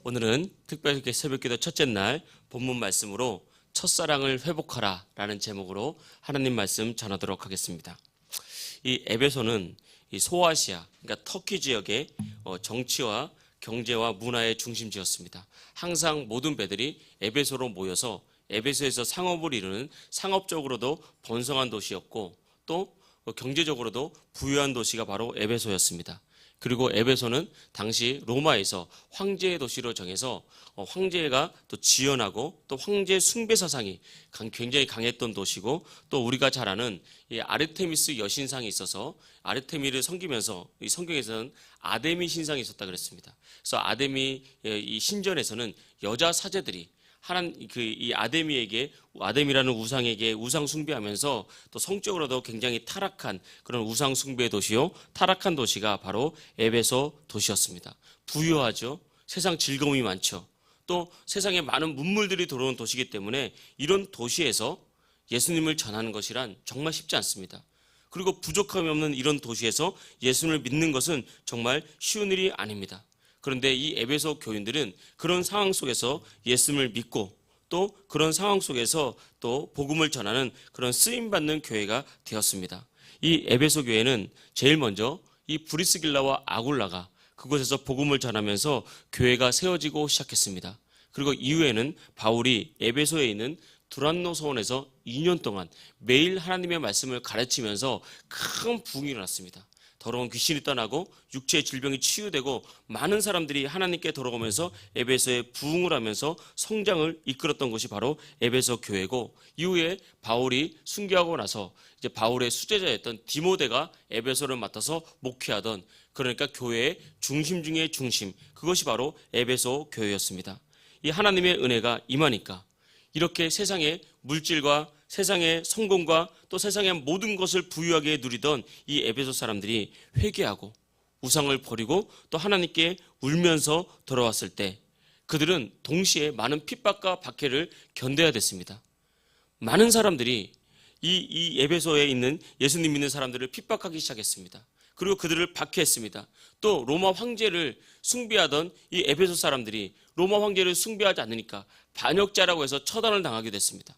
오늘은 특별히 새벽기도 첫째 날 본문 말씀으로 첫사랑을 회복하라 라는 제목으로 하나님 말씀 전하도록 하겠습니다. 이 에베소는 이 소아시아, 그러니까 터키 지역의 정치와 경제와 문화의 중심지였습니다. 항상 모든 배들이 에베소로 모여서 에베소에서 상업을 이루는 상업적으로도 번성한 도시였고 또 경제적으로도 부유한 도시가 바로 에베소였습니다. 그리고 에베소는 당시 로마에서 황제의 도시로 정해서 황제가 또 지연하고 또 황제 숭배 사상이 굉장히 강했던 도시고 또 우리가 잘 아는 이 아르테미스 여신상이 있어서 아르테미를 섬기면서 이 성경에서는 아데미 신상이 있었다 그랬습니다. 그래서 아데미 이 신전에서는 여자 사제들이 이 아데미라는 우상에게 우상 숭배하면서 또 성적으로도 굉장히 타락한 그런 우상 숭배의 도시요, 타락한 도시가 바로 에베소 도시였습니다. 부유하죠. 세상 즐거움이 많죠. 또 세상에 많은 문물들이 들어오는 도시이기 때문에 이런 도시에서 예수님을 전하는 것이란 정말 쉽지 않습니다. 그리고 부족함이 없는 이런 도시에서 예수님을 믿는 것은 정말 쉬운 일이 아닙니다. 그런데 이 에베소 교인들은 그런 상황 속에서 예수님을 믿고 또 그런 상황 속에서 또 복음을 전하는 그런 쓰임받는 교회가 되었습니다. 이 에베소 교회는 제일 먼저 이 브리스길라와 아굴라가 그곳에서 복음을 전하면서 교회가 세워지고 시작했습니다. 그리고 이후에는 바울이 에베소에 있는 두란노 서원에서 2년 동안 매일 하나님의 말씀을 가르치면서 큰 부흥이 일어났습니다. 더러운 귀신이 떠나고 육체의 질병이 치유되고 많은 사람들이 하나님께 돌아오면서 에베소에 부흥을 하면서 성장을 이끌었던 곳이 바로 에베소 교회고, 이후에 바울이 순교하고 나서 이제 바울의 수제자였던 디모데가 에베소를 맡아서 목회하던, 그러니까 교회의 중심 중의 중심, 그것이 바로 에베소 교회였습니다. 이 하나님의 은혜가 임하니까 이렇게 세상의 물질과 세상의 성공과 또 세상의 모든 것을 부유하게 누리던 이 에베소 사람들이 회개하고 우상을 버리고 또 하나님께 울면서 돌아왔을 때 그들은 동시에 많은 핍박과 박해를 견뎌야 됐습니다. 많은 사람들이 이 에베소에 있는 예수님 믿는 사람들을 핍박하기 시작했습니다. 그리고 그들을 박해했습니다. 또 로마 황제를 숭배하던 이 에베소 사람들이 로마 황제를 숭배하지 않으니까 반역자라고 해서 처단을 당하게 됐습니다.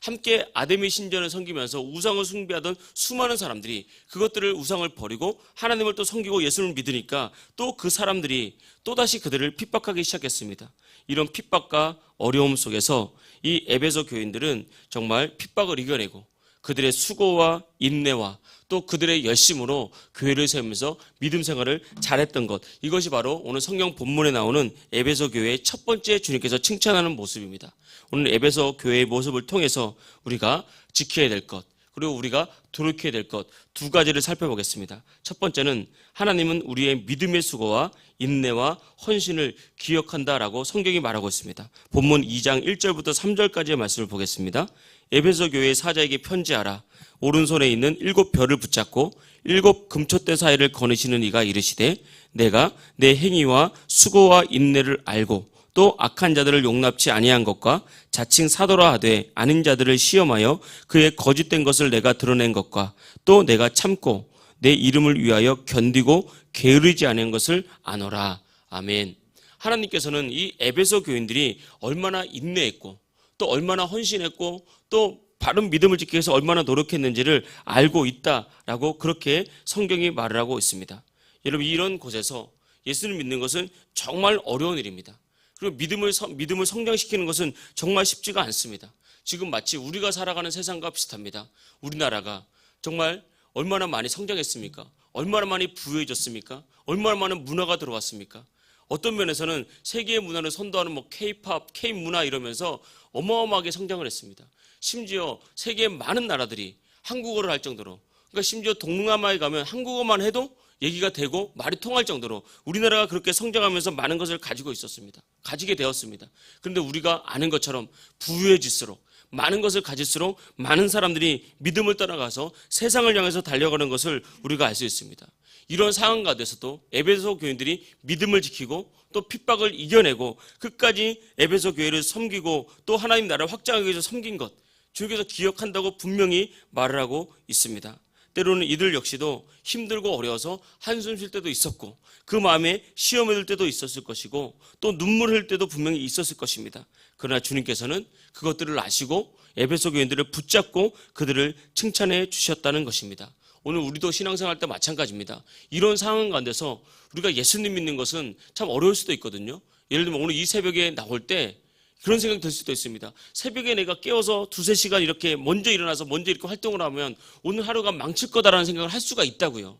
함께 아데미 신전을 섬기면서 우상을 숭배하던 수많은 사람들이 그것들을 우상을 버리고 하나님을 또 섬기고 예수를 믿으니까 또 그 사람들이 또다시 그들을 핍박하기 시작했습니다. 이런 핍박과 어려움 속에서 이 에베소 교인들은 정말 핍박을 이겨내고 그들의 수고와 인내와 또 그들의 열심으로 교회를 세우면서 믿음 생활을 잘했던 것, 이것이 바로 오늘 성경 본문에 나오는 에베소 교회의 첫 번째 주님께서 칭찬하는 모습입니다. 오늘 에베소 교회의 모습을 통해서 우리가 지켜야 될 것, 그리고 우리가 돌이켜야 될 것 두 가지를 살펴보겠습니다. 첫 번째는 하나님은 우리의 믿음의 수고와 인내와 헌신을 기억한다라고 성경이 말하고 있습니다. 본문 2장 1절부터 3절까지의 말씀을 보겠습니다. 에베소 교회의 사자에게 편지하라. 오른손에 있는 7별을 붙잡고 7 금촛대 사이를 거느시는 이가 이르시되 내가 내 행위와 수고와 인내를 알고 또 악한 자들을 용납치 아니한 것과 자칭 사도라 하되 아닌 자들을 시험하여 그의 거짓된 것을 내가 드러낸 것과 또 내가 참고 내 이름을 위하여 견디고 게으르지 않은 것을 아노라. 아멘. 하나님께서는 이 에베소 교인들이 얼마나 인내했고 또 얼마나 헌신했고 또 바른 믿음을 지키기 위해서 얼마나 노력했는지를 알고 있다라고 그렇게 성경이 말을 하고 있습니다. 여러분, 이런 곳에서 예수를 믿는 것은 정말 어려운 일입니다. 그리고 믿음을 성장시키는 것은 정말 쉽지가 않습니다. 지금 마치 우리가 살아가는 세상과 비슷합니다. 우리나라가 정말 얼마나 많이 성장했습니까? 얼마나 많이 부유해졌습니까? 얼마나 많은 문화가 들어왔습니까? 어떤 면에서는 세계의 문화를 선도하는 K-팝, K-문화 이러면서 어마어마하게 성장을 했습니다. 심지어 세계의 많은 나라들이 한국어를 할 정도로, 그러니까 심지어 동남아에 가면 한국어만 해도 얘기가 되고 말이 통할 정도로 우리나라가 그렇게 성장하면서 많은 것을 가지게 되었습니다. 그런데 우리가 아는 것처럼 부유해질수록 많은 것을 가질수록 많은 사람들이 믿음을 떠나가서 세상을 향해서 달려가는 것을 우리가 알 수 있습니다. 이런 상황 가운데서도 에베소 교인들이 믿음을 지키고 또 핍박을 이겨내고 끝까지 에베소 교회를 섬기고 또 하나님 나라를 확장하기 위해서 섬긴 것, 주님께서 기억한다고 분명히 말을 하고 있습니다. 때로는 이들 역시도 힘들고 어려워서 한숨 쉴 때도 있었고 그 마음에 시험에 들 때도 있었을 것이고 또 눈물 흘릴 때도 분명히 있었을 것입니다. 그러나 주님께서는 그것들을 아시고 에베소 교인들을 붙잡고 그들을 칭찬해 주셨다는 것입니다. 오늘 우리도 신앙생활 할 때 마찬가지입니다. 이런 상황 가운데서 우리가 예수님 믿는 것은 참 어려울 수도 있거든요. 예를 들면 오늘 이 새벽에 나올 때 그런 생각이 들 수도 있습니다. 새벽에 내가 깨워서 2-3시간 이렇게 먼저 일어나서 먼저 이렇게 활동을 하면 오늘 하루가 망칠 거다라는 생각을 할 수가 있다고요.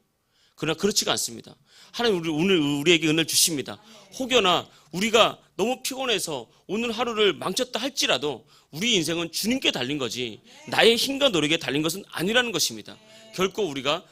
그러나 그렇지가 않습니다. 하나님 오늘 우리에게 은혜를 주십니다. 혹여나 우리가 너무 피곤해서 오늘 하루를 망쳤다 할지라도 우리 인생은 주님께 달린 거지 나의 힘과 노력에 달린 것은 아니라는 것입니다. 결코 우리가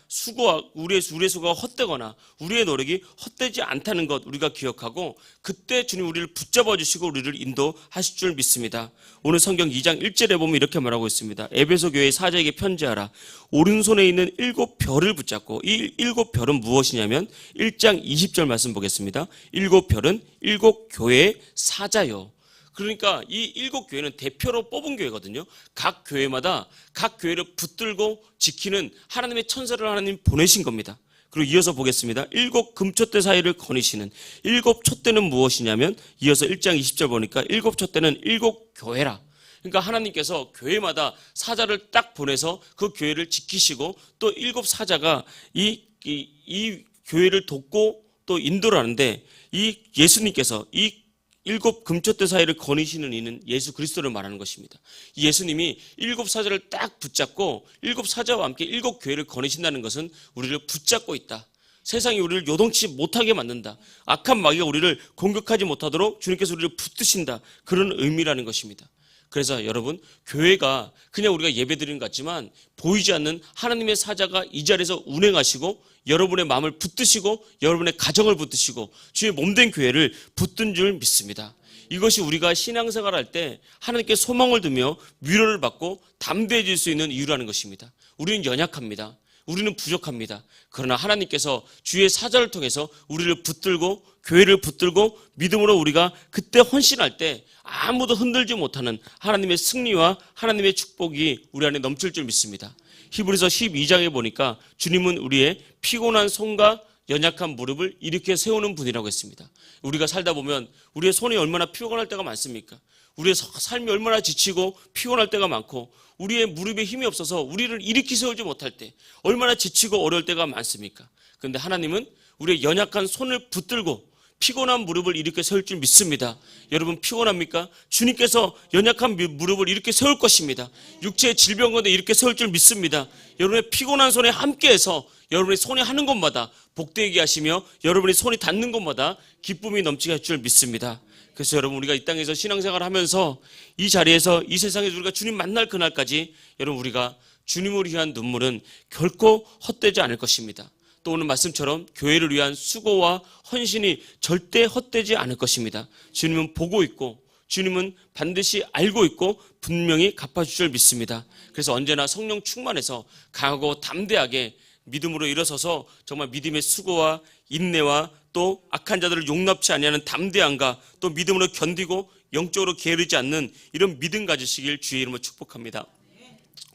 우리의 수고가 헛되거나 우리의 노력이 헛되지 않다는 것 우리가 기억하고 그때 주님 우리를 붙잡아 주시고 우리를 인도하실 줄 믿습니다. 오늘 성경 2장 1절에 보면 이렇게 말하고 있습니다. 에베소 교회 사자에게 편지하라. 오른손에 있는 7별을 붙잡고 이 7별은 무엇이냐면 1장 20절 말씀 보겠습니다. 7별은 7교회의 사자요. 그러니까 이 7교회는 대표로 뽑은 교회거든요. 각 교회마다 각 교회를 붙들고 지키는 하나님의 천사를 하나님 보내신 겁니다. 그리고 이어서 보겠습니다. 7 금촛대 사이를 거니시는 7 촛대는 무엇이냐면 이어서 1장 20절 보니까 7 촛대는 7교회라. 그러니까 하나님께서 교회마다 사자를 딱 보내서 그 교회를 지키시고 또 7 사자가 이 교회를 돕고 또 인도를 하는데 이 예수님께서 이 7 금촛대 사이를 거니시는 이는 예수 그리스도를 말하는 것입니다. 예수님이 7 사자를 딱 붙잡고 7 사자와 함께 7 교회를 거니신다는 것은 우리를 붙잡고 있다. 세상이 우리를 요동치 못하게 만든다. 악한 마귀가 우리를 공격하지 못하도록 주님께서 우리를 붙드신다. 그런 의미라는 것입니다. 그래서 여러분 교회가 그냥 우리가 예배드리는 것 같지만 보이지 않는 하나님의 사자가 이 자리에서 운행하시고 여러분의 마음을 붙드시고 여러분의 가정을 붙드시고 주의 몸된 교회를 붙든 줄 믿습니다. 이것이 우리가 신앙생활 할 때 하나님께 소망을 두며 위로를 받고 담대해질 수 있는 이유라는 것입니다. 우리는 연약합니다. 우리는 부족합니다. 그러나 하나님께서 주의 사자를 통해서 우리를 붙들고 교회를 붙들고 믿음으로 우리가 그때 헌신할 때 아무도 흔들지 못하는 하나님의 승리와 하나님의 축복이 우리 안에 넘칠 줄 믿습니다. 히브리서 12장에 보니까 주님은 우리의 피곤한 손과 연약한 무릎을 일으켜 세우는 분이라고 했습니다. 우리가 살다 보면 우리의 손이 얼마나 피곤할 때가 많습니까? 우리의 삶이 얼마나 지치고 피곤할 때가 많고 우리의 무릎에 힘이 없어서 우리를 일으켜 세우지 못할 때 얼마나 지치고 어려울 때가 많습니까? 그런데 하나님은 우리의 연약한 손을 붙들고 피곤한 무릎을 일으켜 세울 줄 믿습니다. 여러분 피곤합니까? 주님께서 연약한 무릎을 일으켜 세울 것입니다. 육체의 질병 가운데 일으켜 세울 줄 믿습니다. 여러분의 피곤한 손에 함께해서 여러분의 손이 하는 것마다 복되게 하시며 여러분의 손이 닿는 것마다 기쁨이 넘치게 할 줄 믿습니다. 그래서 여러분 우리가 이 땅에서 신앙생활을 하면서 이 자리에서 이 세상에서 우리가 주님 만날 그날까지 여러분 우리가 주님을 위한 눈물은 결코 헛되지 않을 것입니다. 또 오늘 말씀처럼 교회를 위한 수고와 헌신이 절대 헛되지 않을 것입니다. 주님은 보고 있고 주님은 반드시 알고 있고 분명히 갚아주실 줄 믿습니다. 그래서 언제나 성령 충만해서 강하고 담대하게 믿음으로 일어서서 정말 믿음의 수고와 인내와 또 악한 자들을 용납치 아니하는 담대함과 또 믿음으로 견디고 영적으로 게으르지 않는 이런 믿음 가지시길 주의 이름으로 축복합니다.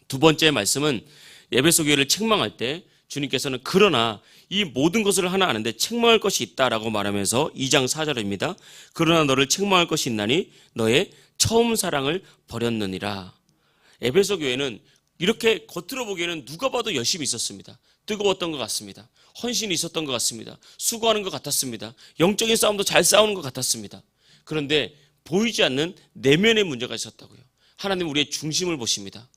두 번째 말씀은 에베소 교회를 책망할 때 주님께서는 그러나 이 모든 것을 하나 아는데 책망할 것이 있다라고 말하면서 2장 4절입니다. 그러나 너를 책망할 것이 있나니 너의 처음 사랑을 버렸느니라. 에베소 교회는 이렇게 겉으로 보기에는 누가 봐도 열심히 있었습니다. 뜨거웠던 것 같습니다. 헌신이 있었던 것 같습니다. 수고하는 것 같았습니다. 영적인 싸움도 잘 싸우는 것 같았습니다. 그런데 보이지 않는 내면의 문제가 있었다고요. 하나님 우리의 중심을 보십니다.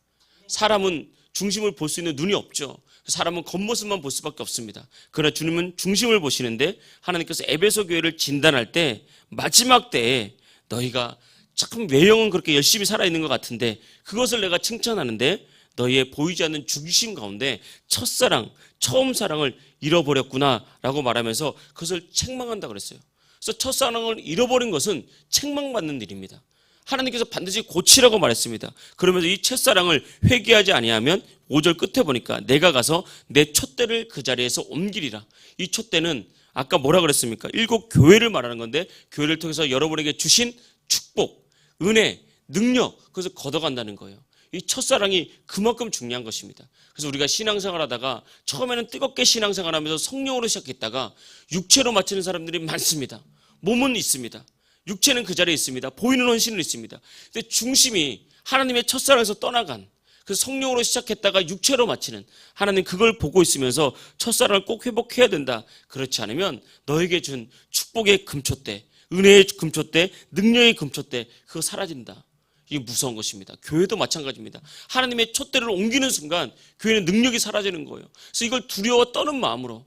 사람은 중심을 볼 수 있는 눈이 없죠. 사람은 겉모습만 볼 수밖에 없습니다. 그러나 주님은 중심을 보시는데 하나님께서 에베소 교회를 진단할 때 마지막 때에 너희가 참 외형은 그렇게 열심히 살아있는 것 같은데 그것을 내가 칭찬하는데 너희의 보이지 않는 중심 가운데 첫사랑, 처음 사랑을 잃어버렸구나 라고 말하면서 그것을 책망한다고 그랬어요. 그래서 첫사랑을 잃어버린 것은 책망받는 일입니다. 하나님께서 반드시 고치라고 말했습니다. 그러면서 이 첫사랑을 회개하지 아니하면 5절 끝에 보니까 내가 가서 내 촛대를 그 자리에서 옮기리라. 이 촛대는 아까 뭐라 그랬습니까? 7 교회를 말하는 건데 교회를 통해서 여러분에게 주신 축복, 은혜, 능력 그것을 걷어간다는 거예요. 이 첫사랑이 그만큼 중요한 것입니다. 그래서 우리가 신앙생활 하다가 처음에는 뜨겁게 신앙생활 하면서 성령으로 시작했다가 육체로 마치는 사람들이 많습니다. 몸은 있습니다. 육체는 그 자리에 있습니다. 보이는 헌신은 있습니다. 근데 중심이 하나님의 첫사랑에서 떠나간, 그래서 성령으로 시작했다가 육체로 마치는, 하나님 그걸 보고 있으면서 첫사랑을 꼭 회복해야 된다. 그렇지 않으면 너에게 준 축복의 금초대, 은혜의 금초대, 능력의 금초대, 그거 사라진다. 이게 무서운 것입니다. 교회도 마찬가지입니다. 하나님의 촛대를 옮기는 순간 교회는 능력이 사라지는 거예요. 그래서 이걸 두려워 떠는 마음으로,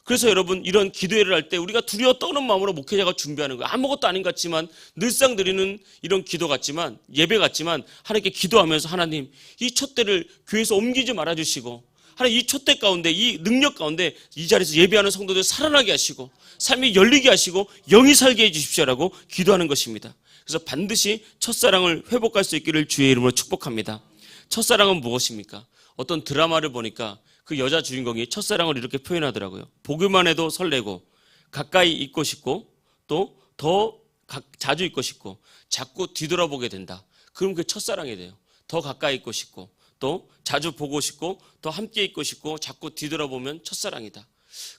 그래서 여러분 이런 기도회를 할 때 우리가 두려워 떠는 마음으로 목회자가 준비하는 거예요. 아무것도 아닌 것 같지만, 늘상 드리는 이런 기도 같지만, 예배 같지만 하나님께 기도하면서 하나님 이 촛대를 교회에서 옮기지 말아주시고, 하나님 이 촛대 가운데, 이 능력 가운데 이 자리에서 예배하는 성도들 살아나게 하시고 삶이 열리게 하시고 영이 살게 해주십시오라고 기도하는 것입니다. 그래서 반드시 첫사랑을 회복할 수 있기를 주의 이름으로 축복합니다. 첫사랑은 무엇입니까? 어떤 드라마를 보니까 그 여자 주인공이 첫사랑을 이렇게 표현하더라고요. 보기만 해도 설레고 가까이 있고 싶고 또 더 자주 있고 싶고 자꾸 뒤돌아보게 된다. 그럼 그게 첫사랑이 돼요. 더 가까이 있고 싶고 또 자주 보고 싶고 더 함께 있고 싶고 자꾸 뒤돌아보면 첫사랑이다.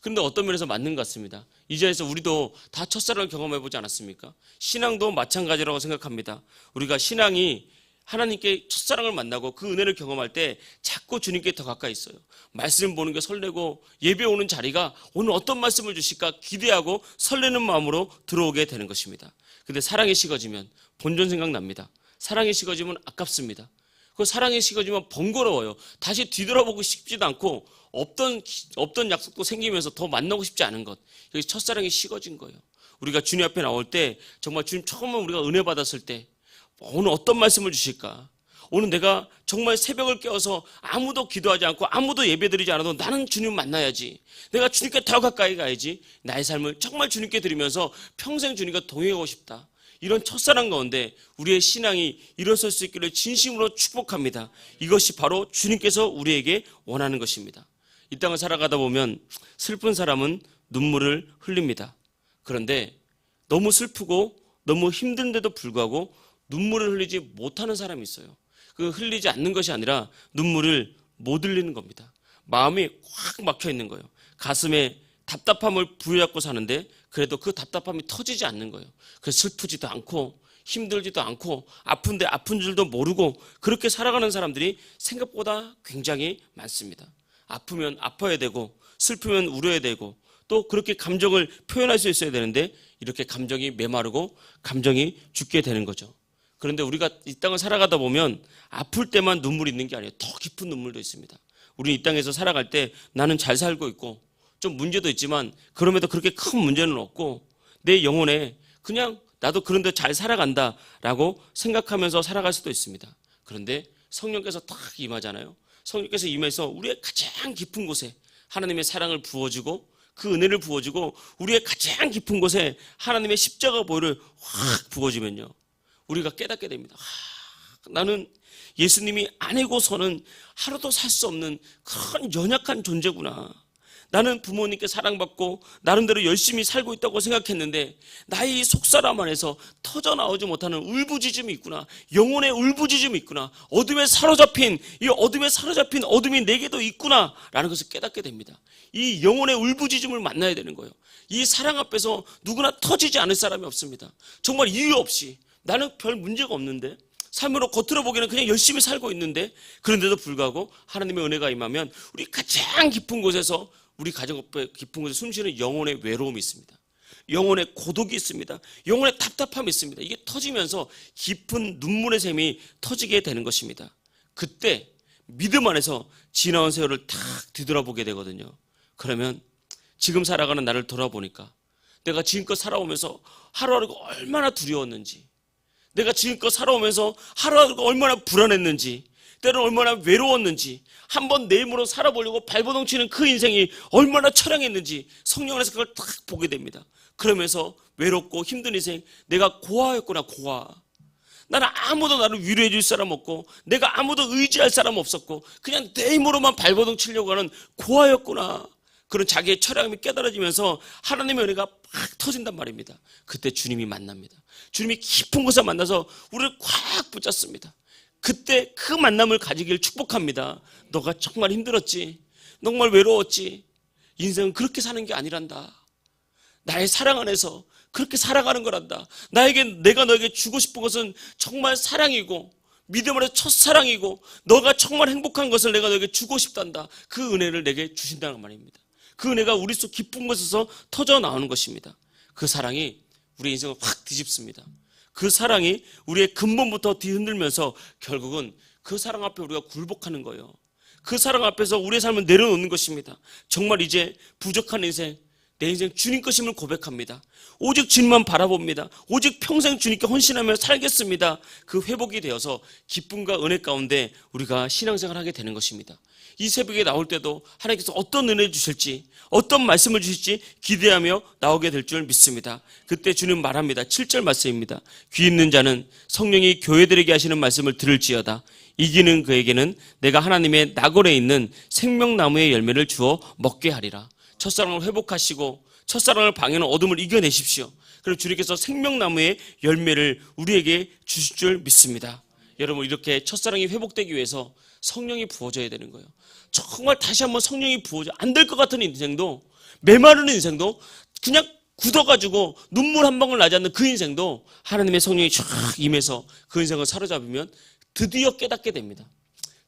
그런데 어떤 면에서 맞는 것 같습니다. 이 자리에서 우리도 다 첫사랑을 경험해보지 않았습니까? 신앙도 마찬가지라고 생각합니다. 우리가 신앙이 하나님께 첫사랑을 만나고 그 은혜를 경험할 때 자꾸 주님께 더 가까이 있어요. 말씀 보는 게 설레고 예배 오는 자리가 오늘 어떤 말씀을 주실까 기대하고 설레는 마음으로 들어오게 되는 것입니다. 근데 사랑이 식어지면 본전 생각납니다. 사랑이 식어지면 아깝습니다. 그 사랑이 식어지면 번거로워요. 다시 뒤돌아보고 싶지도 않고 없던 약속도 생기면서 더 만나고 싶지 않은 것. 여기 첫사랑이 식어진 거예요. 우리가 주님 앞에 나올 때 정말 주님 처음 우리가 은혜 받았을 때 오늘 어떤 말씀을 주실까? 오늘 내가 정말 새벽을 깨워서 아무도 기도하지 않고 아무도 예배드리지 않아도 나는 주님 만나야지. 내가 주님께 더 가까이 가야지. 나의 삶을 정말 주님께 드리면서 평생 주님과 동행하고 싶다. 이런 첫사랑 가운데 우리의 신앙이 일어설 수 있기를 진심으로 축복합니다. 이것이 바로 주님께서 우리에게 원하는 것입니다. 이 땅을 살아가다 보면 슬픈 사람은 눈물을 흘립니다. 그런데 너무 슬프고 너무 힘든데도 불구하고 눈물을 흘리지 못하는 사람이 있어요. 그 흘리지 않는 것이 아니라 눈물을 못 흘리는 겁니다. 마음이 확 막혀 있는 거예요. 가슴에 답답함을 부여잡고 사는데 그래도 그 답답함이 터지지 않는 거예요. 그래서 슬프지도 않고 힘들지도 않고 아픈데 아픈 줄도 모르고 그렇게 살아가는 사람들이 생각보다 굉장히 많습니다. 아프면 아파야 되고 슬프면 울어야 되고 또 그렇게 감정을 표현할 수 있어야 되는데 이렇게 감정이 메마르고 감정이 죽게 되는 거죠. 그런데 우리가 이 땅을 살아가다 보면 아플 때만 눈물이 있는 게 아니에요. 더 깊은 눈물도 있습니다. 우리 이 땅에서 살아갈 때 나는 잘 살고 있고 좀 문제도 있지만 그럼에도 그렇게 큰 문제는 없고 내 영혼에 그냥 나도 그런데 잘 살아간다라고 생각하면서 살아갈 수도 있습니다. 그런데 성령께서 딱 임하잖아요. 성령께서 임해서 우리의 가장 깊은 곳에 하나님의 사랑을 부어주고 그 은혜를 부어주고 우리의 가장 깊은 곳에 하나님의 십자가 보혈을 확 부어주면요. 우리가 깨닫게 됩니다. 나는 예수님이 아니고서는 하루도 살 수 없는 큰 연약한 존재구나. 나는 부모님께 사랑받고 나름대로 열심히 살고 있다고 생각했는데 나의 속사람 안에서 터져나오지 못하는 울부짖음이 있구나. 영혼의 울부짖음이 있구나. 어둠에 사로잡힌 어둠이 내게도 있구나 라는 것을 깨닫게 됩니다. 이 영혼의 울부짖음을 만나야 되는 거예요. 이 사랑 앞에서 누구나 터지지 않을 사람이 없습니다. 정말 이유 없이 나는 별 문제가 없는데 삶으로 겉으로 보기에는 그냥 열심히 살고 있는데 그런데도 불구하고 하나님의 은혜가 임하면 우리 가장 깊은 곳에서 우리 가정 깊은 곳에 숨쉬는 영혼의 외로움이 있습니다. 영혼의 고독이 있습니다. 영혼의 답답함이 있습니다. 이게 터지면서 깊은 눈물의 샘이 터지게 되는 것입니다. 그때 믿음 안에서 지나온 세월을 탁 뒤돌아보게 되거든요. 그러면 지금 살아가는 나를 돌아보니까 내가 지금껏 살아오면서 하루하루가 얼마나 두려웠는지, 내가 지금껏 살아오면서 하루하루가 얼마나 불안했는지, 때로는 얼마나 외로웠는지, 한번 내 힘으로 살아보려고 발버둥치는 그 인생이 얼마나 처량했는지 성령 안에서 그걸 딱 보게 됩니다. 그러면서 외롭고 힘든 인생, 내가 고아였구나. 고아. 나는 아무도 나를 위로해 줄 사람 없고 내가 아무도 의지할 사람 없었고 그냥 내 힘으로만 발버둥치려고 하는 고아였구나. 그런 자기의 처량함이 깨달아지면서 하나님의 은혜가 팍 터진단 말입니다. 그때 주님이 만납니다. 주님이 깊은 곳에 만나서 우리를 꽉 붙잡습니다. 그때 그 만남을 가지길 축복합니다. 너가 정말 힘들었지, 정말 외로웠지, 인생은 그렇게 사는 게 아니란다. 나의 사랑 안에서 그렇게 살아가는 거란다. 내가 너에게 주고 싶은 것은 정말 사랑이고, 믿음 안에서 첫사랑이고, 너가 정말 행복한 것을 내가 너에게 주고 싶단다. 그 은혜를 내게 주신다는 말입니다. 그 은혜가 우리 속 깊은 곳에서 터져 나오는 것입니다. 그 사랑이 우리 인생을 확 뒤집습니다. 그 사랑이 우리의 근본부터 뒤흔들면서 결국은 그 사랑 앞에 우리가 굴복하는 거예요. 그 사랑 앞에서 우리의 삶을 내려놓는 것입니다. 정말 이제 부족한 인생, 내 인생 주님 것임을 고백합니다. 오직 주님만 바라봅니다. 오직 평생 주님께 헌신하며 살겠습니다. 그 회복이 되어서 기쁨과 은혜 가운데 우리가 신앙생활을 하게 되는 것입니다. 이 새벽에 나올 때도 하나님께서 어떤 은혜 주실지, 어떤 말씀을 주실지 기대하며 나오게 될 줄 믿습니다. 그때 주님 말합니다. 7절 말씀입니다. 귀 있는 자는 성령이 교회들에게 하시는 말씀을 들을지어다. 이기는 그에게는 내가 하나님의 나골에 있는 생명나무의 열매를 주어 먹게 하리라. 첫사랑을 회복하시고 첫사랑을 방해하는 어둠을 이겨내십시오. 그리고 주님께서 생명나무의 열매를 우리에게 주실 줄 믿습니다. 여러분, 이렇게 첫사랑이 회복되기 위해서 성령이 부어져야 되는 거예요. 정말 다시 한번 성령이 부어져 안 될 것 같은 인생도, 메마르는 인생도, 그냥 굳어가지고 눈물 한 방울 나지 않는 그 인생도 하나님의 성령이 쫙 임해서 그 인생을 사로잡으면 드디어 깨닫게 됩니다.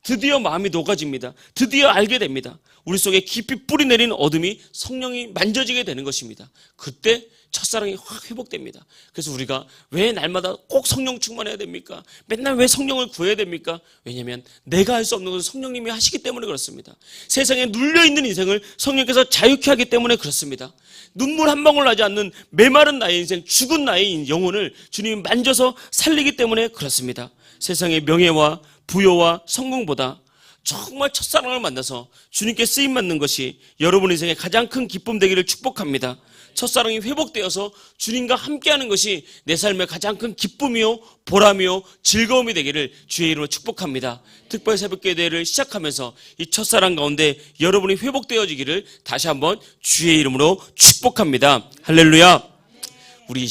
드디어 마음이 녹아집니다. 드디어 알게 됩니다. 우리 속에 깊이 뿌리내린 어둠이 성령이 만져지게 되는 것입니다. 그때 첫사랑이 확 회복됩니다. 그래서 우리가 왜 날마다 꼭 성령 충만해야 됩니까? 맨날 왜 성령을 구해야 됩니까? 왜냐하면 내가 할 수 없는 것을 성령님이 하시기 때문에 그렇습니다. 세상에 눌려있는 인생을 성령께서 자유케 하기 때문에 그렇습니다. 눈물 한 방울 나지 않는 메마른 나의 인생, 죽은 나의 영혼을 주님이 만져서 살리기 때문에 그렇습니다. 세상의 명예와 부여와 성공보다 정말 첫사랑을 만나서 주님께 쓰임받는 것이 여러분 인생의 가장 큰 기쁨 되기를 축복합니다. 첫사랑이 회복되어서 주님과 함께하는 것이 내 삶의 가장 큰 기쁨이요, 보람이요, 즐거움이 되기를 주의 이름으로 축복합니다. 특별 새벽기도회를 시작하면서 이 첫사랑 가운데 여러분이 회복되어지기를 다시 한번 주의 이름으로 축복합니다. 할렐루야. 우리